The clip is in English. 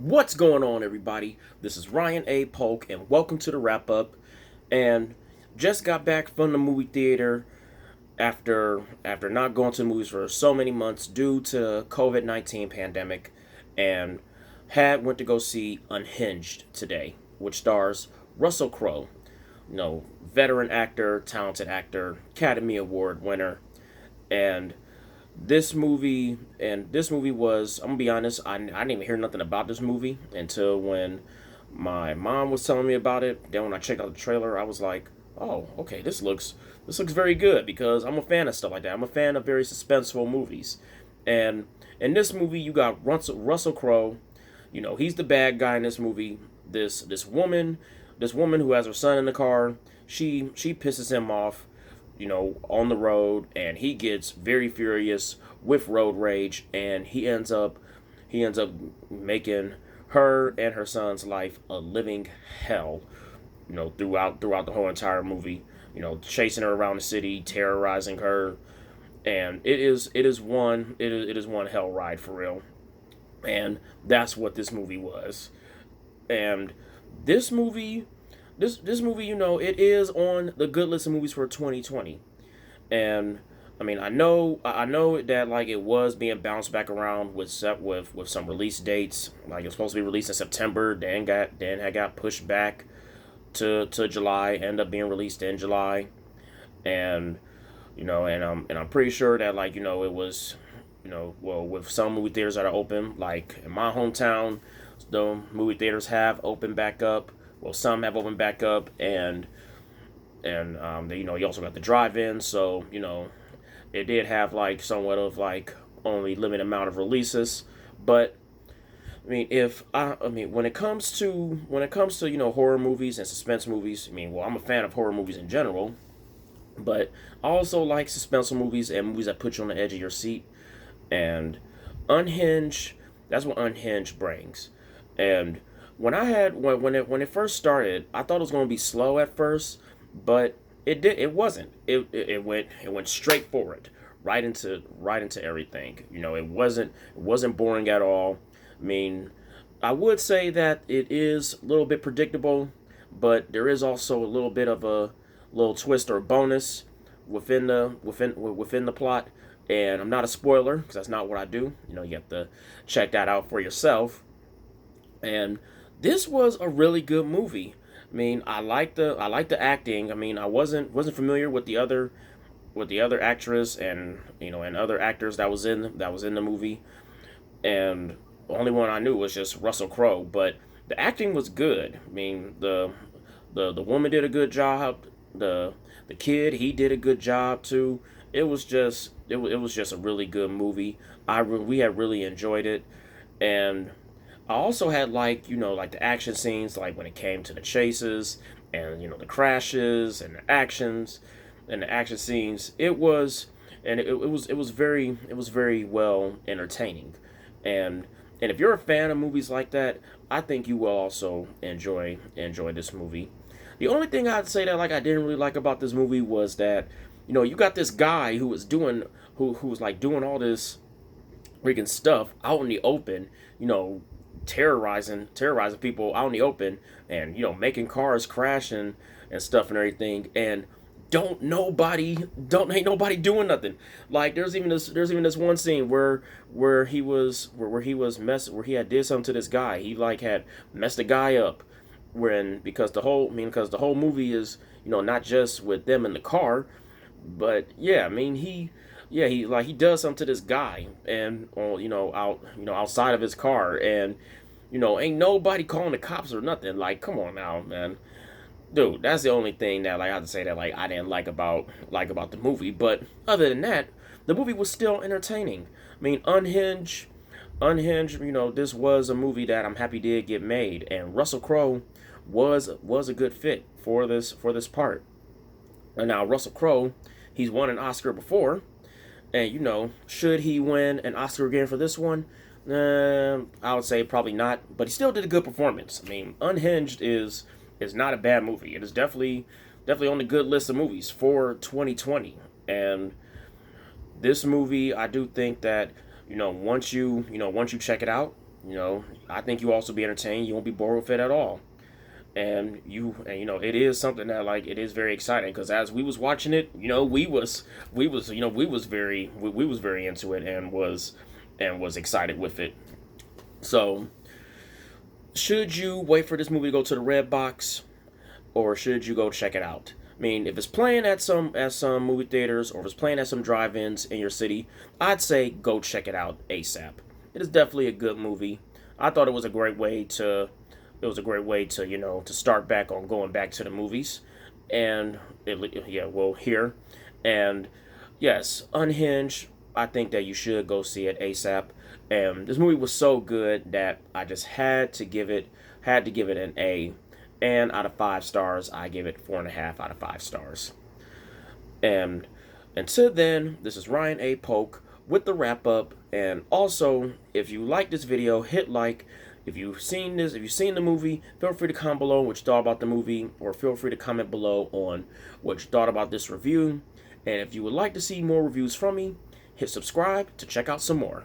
What's going on, everybody? This is Ryan A. Polk, and welcome to the wrap up. And just got back from the movie theater after not going to the movies for so many months due to COVID-19 pandemic, and had went to go see Unhinged today, which stars Russell Crowe, veteran actor, talented actor, Academy Award winner, and this movie was, I'm gonna be honest, I didn't even hear nothing about this movie until when my mom was telling me about it. Then when I checked out the trailer, I was like, oh, okay, this looks very good, because I'm a fan of stuff like that. I'm a fan of very suspenseful movies. And in this movie you got Russell Crowe. He's the bad guy in this movie. This woman who has her son in the car, she pisses him off, on the road, and he gets very furious with road rage, and he ends up making her and her son's life a living hell, throughout the whole entire movie, chasing her around the city, terrorizing her, and it is one hell ride for real. And that's what this movie was. And this movie this movie, it is on the good list of movies for 2020. And I mean, I know that like it was being bounced back around with some release dates. Like it was supposed to be released in September, then had got pushed back to July, ended up being released in July. And I'm pretty sure that, like, it was, well, with some movie theaters that are open, like in my hometown, the movie theaters have opened back up. Well, some have opened back up, and you also got the drive-in. So it did have like somewhat of like only limited amount of releases. But I mean, when it comes to horror movies and suspense movies, well, I'm a fan of horror movies in general, but I also like suspenseful movies and movies that put you on the edge of your seat. And Unhinged, that's what Unhinged brings. And when it first started, I thought it was going to be slow at first, but it wasn't. It went straight forward, right into everything. It wasn't boring at all. I mean, I would say that it is a little bit predictable, but there is also a little bit of a little twist or bonus within the plot. And I'm not a spoiler because that's not what I do. You have to check that out for yourself. And this was a really good movie. I like the acting. I wasn't familiar with the other actress and other actors that was in the movie, and the only one I knew was just Russell Crowe. But the acting was good. The woman did a good job. The kid, he did a good job too. It was just a really good movie. We had really enjoyed it. And I also had, like the action scenes, like when it came to the chases and the crashes and the actions and the action scenes. It was very well entertaining. And if you're a fan of movies like that, I think you will also enjoy this movie. The only thing I'd say that, like, I didn't really like about this movie was that you got this guy who was like doing all this freaking stuff out in the open, terrorizing people out in the open, and making cars crash and stuff and everything. And don't ain't nobody doing nothing. Like there's even this one scene where he had did something to this guy. He like had messed the guy up, when because the whole movie is not just with them in the car. But yeah, he does something to this guy, and outside of his car. And ain't nobody calling the cops or nothing. Like, come on now, man. Dude, that's the only thing that, like, I have to say that, like, I didn't like about the movie. But other than that, the movie was still entertaining. Unhinged, this was a movie that I'm happy did get made, and Russell Crowe was a good fit for this part. And now Russell Crowe, he's won an Oscar before, and should he win an Oscar again for this one? I would say probably not, but he still did a good performance. Unhinged is not a bad movie. It is definitely on the good list of movies for 2020. And this movie, I do think that once you check it out, You know, I think you also be entertained. You won't be bored with it at all. And you know, it is something that, like, it is very exciting, because as we was watching it, you know, we was very into it, and was excited with it. So, should you wait for this movie to go to the red box, or should you go check it out? I mean, if it's playing at some movie theaters, or if it's playing at some drive-ins in your city, I'd say go check it out ASAP. It is definitely a good movie. I thought it was a great way to, you know, to start back on going back to the movies, and yeah, well, here, and yes, Unhinged. I think that you should go see it ASAP. And this movie was so good that I just had to give it an A. And out of 5 stars, I give it 4.5 out of 5 stars. And until then, this is Ryan A. Polk with the wrap up. And also, if you like this video, hit like. If you've seen the movie, feel free to comment below what you thought about the movie, or feel free to comment below on what you thought about this review. And if you would like to see more reviews from me, hit subscribe to check out some more.